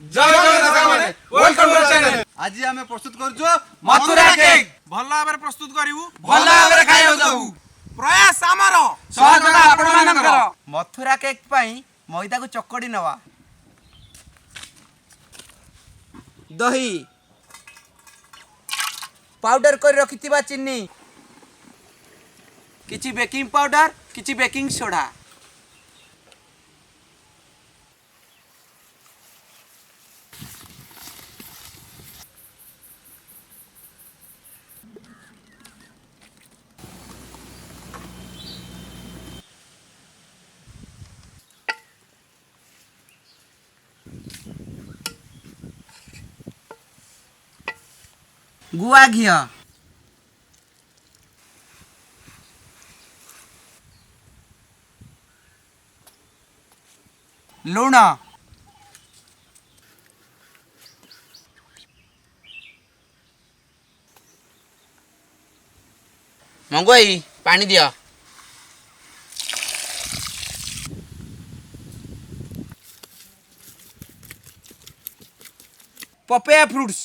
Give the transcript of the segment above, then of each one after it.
जय जगन्नाथ माने welcome to channel. आज आमे प्रस्तुत करजो मथुरा केक भल भाबरे प्रस्तुत करिवु भल भाबरे खाइयो जाऊ प्रयास आमार सहयोग आपण मानकर। मथुरा केक पई मैदा को चकड़ी नवा दही पाउडर कर रखिथिबा चीनी किछि बेकिंग पाउडर किछि बेकिंग सोडा गुआ घी लूण मंगोई पानी दिया पपाया फ्रूट्स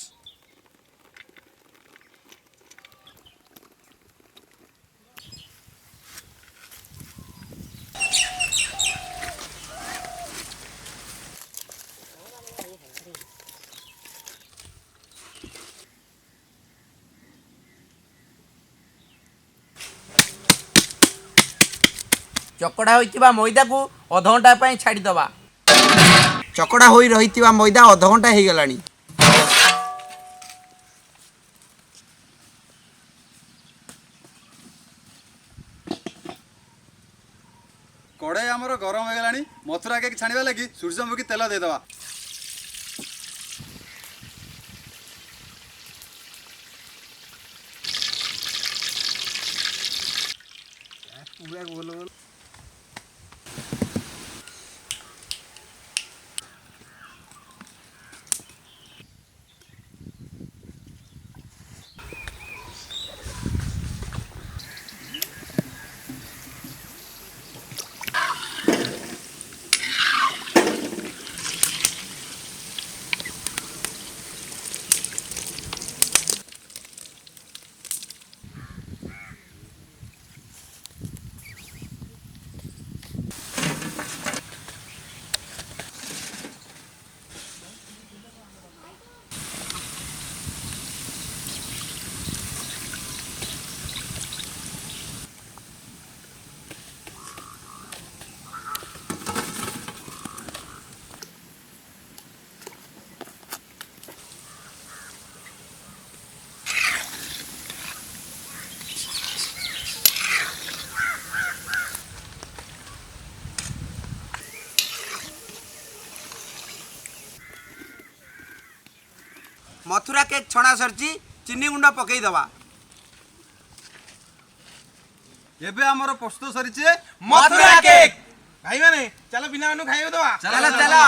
चकड़ा होइतिबा मैदा को आधा घंटा पई छाड़ी दबा चकड़ा होई रहितिबा मैदा आधा घंटा हे गलानी कड़े हमर गरम हो गलानी मथुरा केक छाणीबा लागि सूर्यमुखी तेल दे दवा पूरा गोल गोल मथुरा केक छणा सरची चीनी गुंडा पकई दबा एबे हमर प्रस्तुत सरिचे मथुरा केक भाई माने चलो बिना खाइयो दवा चला चला